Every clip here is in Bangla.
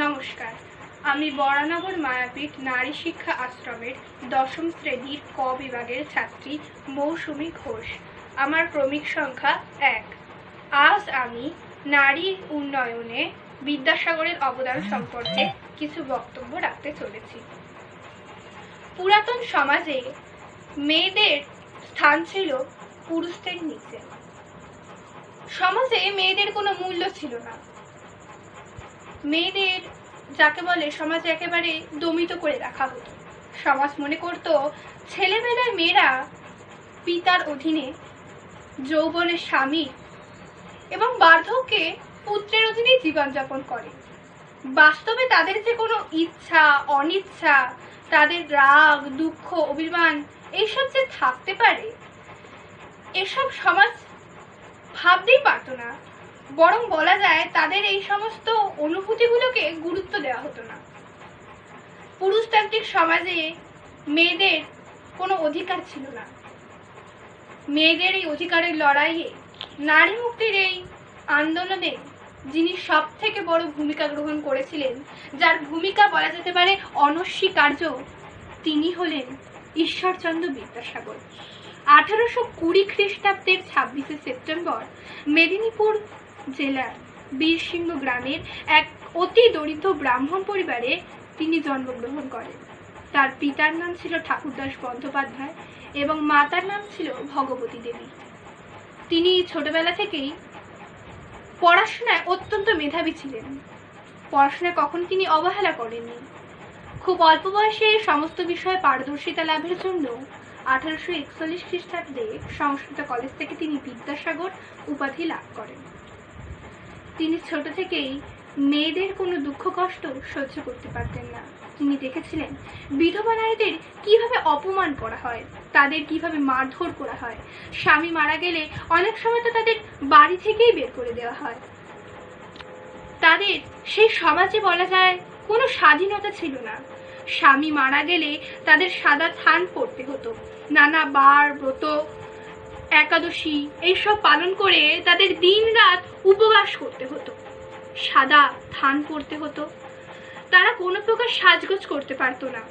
নমস্কার, আমি বরানগর মায়াপীঠ নারী শিক্ষা আশ্রমের দশম শ্রেণীর ক বিভাগের ছাত্রী মৌসুমী ঘোষ। আমার ক্রমিক সংখ্যা 1। আজ আমি নারী উন্নয়নে বিদ্যাসাগরের অবদান সম্পর্কে কিছু বক্তব্য রাখতে চলেছি। পুরাতন সমাজে মেয়েদের স্থান ছিল পুরুষদের নিচে। সমাজে মেয়েদের কোনো মূল্য ছিল না। মেয়েদের যাকে বলে সমাজে একেবারে দমিত করে রাখা হতো। সমাজ মনে করত ছেলেবেলায় মেয়েরা পিতার অধীনে, যৌবনে স্বামী এবং বার্ধক্যে পুত্রের অধীনে জীবনযাপন করে। বাস্তবে তাদের যে কোনো ইচ্ছা অনিচ্ছা, তাদের রাগ দুঃখ অভিমান এইসব যে থাকতে পারে, এসব সমাজ ভাবতেই পারত না। বরং বলা যায় তাদের এই সমস্ত অনুভূতিগুলোকে গুরুত্ব দেওয়া হতো না। পুরুষতান্ত্রিক সমাজে মেয়েদের কোনো অধিকার ছিল না। মেয়েদের এই অধিকারের লড়াইয়ে, নারী মুক্তির এই আন্দোলনে যিনি সব থেকে বড় ভূমিকা গ্রহণ করেছিলেন, যার ভূমিকা বলা যেতে পারে অনস্বীকার্য, তিনি হলেন ঈশ্বরচন্দ্র বিদ্যাসাগর। 1820 খ্রিস্টাব্দের 26শে সেপ্টেম্বর মেদিনীপুর জেলার বীরসিংহ গ্রামের এক অতি দরিদ্র ব্রাহ্মণ পরিবারে তিনি জন্মগ্রহণ করেন। তার পিতার নাম ছিল ঠাকুরদাস বন্দ্যোপাধ্যায় এবং মাতার নাম ছিল ভগবতী দেবী। তিনি ছোটবেলা থেকেই পড়াশোনায় অত্যন্ত মেধাবী ছিলেন। পড়াশোনায় কখন তিনি অবহেলা করেননি। খুব অল্প বয়সে সমস্ত বিষয়ে পারদর্শিতা লাভের জন্য 1841 খ্রিস্টাব্দে সংস্কৃত কলেজ থেকে তিনি বিদ্যাসাগর উপাধি লাভ করেন। তিনি ছোট থেকেই মেয়েদের কোনো দুঃখ কষ্ট সহ্য করতে পারতেন না। তিনি দেখেছিলেন বিধবা নারীদের কিভাবে অপমান করা হয়, তাদের কিভাবে মারধর করা হয়। স্বামী মারা গেলে অনেক সময় তো তাদের বাড়ি থেকেই বের করে দেওয়া হয়। তাদের সেই সমাজে বলা যায় কোনো স্বাধীনতা ছিল না। স্বামী মারা গেলে তাদের সাদা থান পড়তে হতো। নানা বার ব্রত একাদশী এইসব পালন করে তাদের দিন রাত উপবাস করতে হতো, সাদা থান পড়তে হতো। তারা কোনো প্রকার সাজগোজ করতে পারতো না।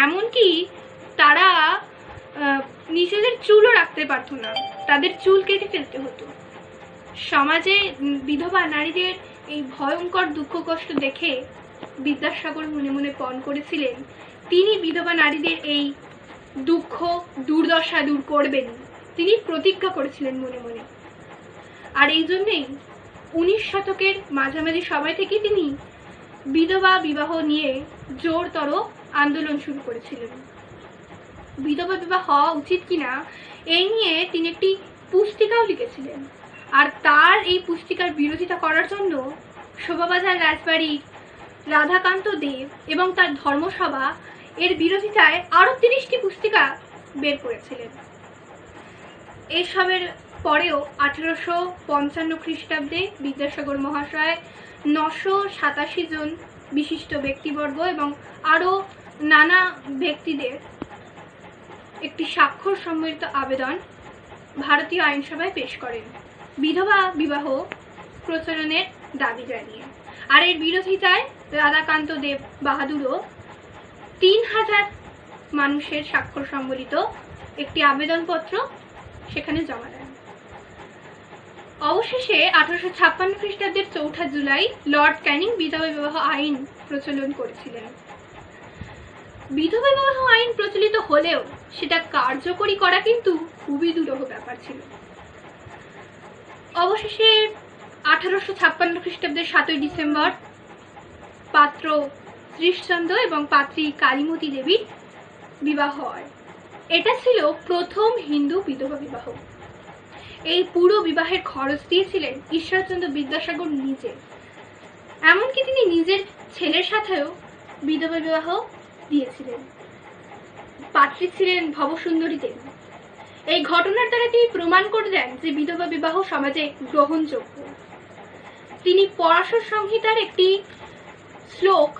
এমনকি তারা নিজেদের চুলও রাখতে পারতো না, তাদের চুল কেটে ফেলতে হতো। সমাজে বিধবা নারীদের এই ভয়ঙ্কর দুঃখ কষ্ট দেখে বিদ্যাসাগর মনে মনে পণ করেছিলেন তিনি বিধবা নারীদের এই দুঃখ দুর্দশা দূর করবেন। তিনি প্রতিজ্ঞা করেছিলেন মনে মনে। আর এই জন্যেই 19 শতকের মাঝামাঝি সময় থেকে তিনি বিধবা বিবাহ নিয়ে জোরতর আন্দোলন শুরু করেছিলেন। বিধবা বিবাহ হওয়া উচিত কিনা এই নিয়ে তিনি একটি পুস্তিকাও লিখেছিলেন। আর তার এই পুস্তিকার বিরোধিতা করার জন্য শোভাবাজার রাজবাড়ির রাধাকান্ত দেব এবং তার ধর্মসভা এর বিরোধিতায় আরো 30টি পুস্তিকা বের করেছিলেন। এসবের পরেও 1855 খ্রিস্টাব্দে বিদ্যাসাগর মহাশয় 987 জন বিশিষ্ট ব্যক্তিবর্গ এবং আরো নানা ব্যক্তিদের একটি স্বাক্ষর সম্বলিত আবেদন ভারতীয় আইনসভায় পেশ করেন বিধবা বিবাহ প্রচলনের দাবি জানিয়ে। আর এর বিরোধিতায় রাধাকান্ত দেব বাহাদুরও 3000 মানুষের স্বাক্ষর সম্বলিত একটি আবেদনপত্র সেখানে জমা দেন। অবশেষে 1856 খ্রিস্টাব্দের 4 জুলাই লর্ড ক্যানিং বিধবা বিবাহ আইন প্রচলন করেছিলেন। বিধবা বিবাহ আইন প্রচলিত হলেও সেটা কার্যকরী করা কিন্তু খুবই দুরূহ ব্যাপার ছিল। অবশেষে 1856 খ্রিস্টাব্দের 7 ডিসেম্বর পাত্র শ্রীশচন্দ্র এবং পাত্রী কালীমতী দেবীর বিবাহ হয়। এটা ছিল প্রথম হিন্দু বিধবা বিবাহ। এই পুরো বিবাহের খরচ দিয়েছিলেন ঈশ্বরচন্দ্র বিদ্যাসাগর নিজে। এমনকি তিনি নিজের ছেলের সাথেও বিধবা বিবাহ দিয়েছিলেন। পাত্রী ছিলেন ভবসুন্দরী দেবী। এই ঘটনার দ্বারা তিনি প্রমাণ করে দেন যে বিধবা বিবাহ সমাজে গ্রহণযোগ্য। তিনি পরাশর সংহিতার একটি শ্লোক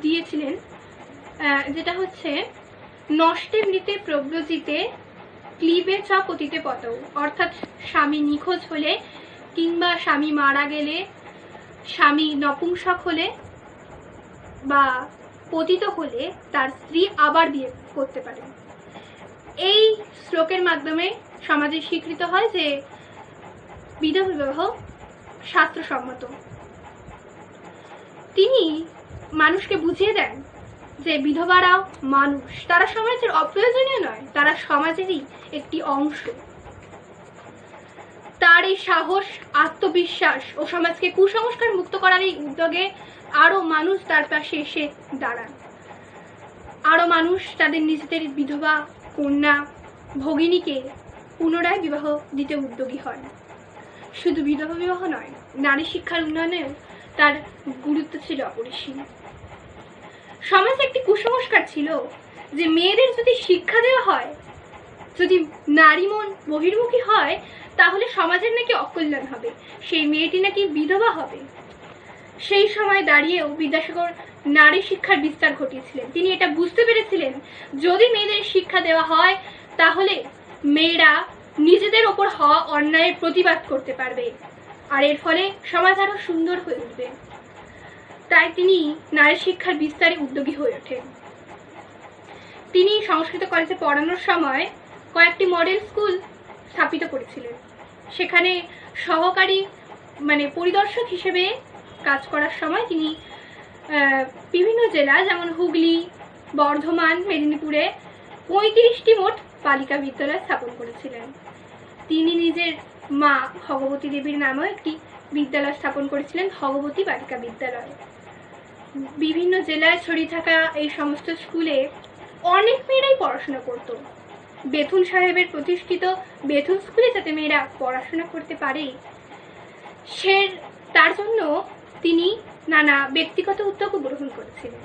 দিয়েছিলেন, যেটা হচ্ছে নষ্টে মৃতে প্রব্রজিতে ক্লিবে চ পতিতে পতৌ। অর্থাৎ স্বামী নিখোঁজ হলে কিংবা স্বামী মারা গেলে, স্বামী নপুংসক হলে বা পতিত হলে তার স্ত্রী আবার বিয়ে করতে পারেন। এই শ্লোকের মাধ্যমে সমাজে স্বীকৃত হয় যে বিধবা বিবাহ শাস্ত্রসম্মত। তিনি মানুষকে বুঝিয়ে দেন যে বিধবারাও মানুষ, তারা সমাজের অপ্রয়োজনীয় নয়, তারা সমাজেরই একটি অংশ। তার এই সাহস, আত্মবিশ্বাস ও সমাজকে কুসংস্কার মুক্ত করার এই উদ্যোগে আরো মানুষ তার পাশে এসে দাঁড়ান। আরো মানুষ তাদের নিজেদের বিধবা কন্যা ভগিনীকে পুনরায় বিবাহ দিতে উদ্যোগী হয়। শুধু বিধবা বিবাহ নয়, নারী শিক্ষার উন্নয়নেও তার গুরুত্ব ছিল অপরিসীম। সমাজে একটি কুসংস্কার ছিল যে মেয়েদের যদি শিক্ষা দেওয়া হয়, যদি নারী মন বহির্মুখী হয়, তাহলে সমাজের নাকি অকল্যাণ হবে, সেই মেয়েটি নাকি বিধবা হবে। সেই সময় দাঁড়িয়েও বিদ্যাসাগর নারী শিক্ষার বিস্তার ঘটিয়েছিলেন। তিনি এটা বুঝতে পেরেছিলেন, যদি মেয়েদের শিক্ষা দেওয়া হয় তাহলে মেয়েরা নিজেদের ওপর হওয়া অন্যায়ের প্রতিবাদ করতে পারবে, আর এর ফলে সমাজ আরো সুন্দর হয়ে উঠবে। তাই তিনি নারী শিক্ষার বিস্তারে উদ্যোগী হয়ে ওঠেন। তিনি সংস্কৃত কলেজে পড়ানোর সময় কয়েকটি মডেল স্কুল স্থাপিত করেছিলেন। সেখানে সহকারী পরিদর্শক হিসেবে কাজ করার সময় তিনি বিভিন্ন জেলা যেমন হুগলি, বর্ধমান, মেদিনীপুরে 35টি মোট বালিকা বিদ্যালয় স্থাপন করেছিলেন। তিনি নিজের মা ভগবতী দেবীর নামেও একটি বিদ্যালয় স্থাপন করেছিলেন, ভগবতী বালিকা বিদ্যালয়। বিভিন্ন জেলায় ছড়িয়ে থাকা এই সমস্ত স্কুলে অনেক মেয়েরাই পড়াশোনা করত। বেথুন সাহেবের প্রতিষ্ঠিত বেথুন স্কুলে যাতে মেয়েরা পড়াশোনা করতে পারে, তার জন্য তিনি নানা ব্যক্তিগত উদ্যোগ গ্রহণ করেছিলেন।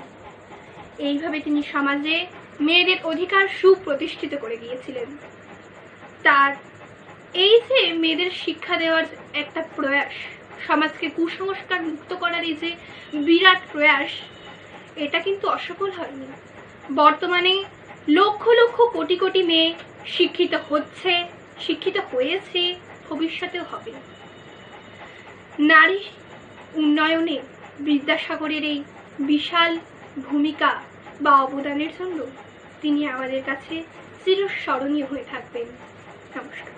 এইভাবে তিনি সমাজে মেয়েদের অধিকার সুপ্রতিষ্ঠিত করে গিয়েছিলেন। তার এই যে মেয়েদের শিক্ষা দেওয়ার একটা প্রয়াস, সমাজকে কুসংস্কার মুক্ত করার এই যে বিরাট প্রয়াস, এটা কিন্তু অসফল হয়নি। বর্তমানে লক্ষ লক্ষ কোটি কোটি মেয়ে শিক্ষিত হচ্ছে, শিক্ষিত হয়েছে, ভবিষ্যতেও হবে। নারী উন্নয়নে বিদ্যাসাগরের এই বিশাল ভূমিকা বা অবদানের জন্য তিনি আমাদের কাছে চিরস্মরণীয় হয়ে থাকবেন। নমস্কার।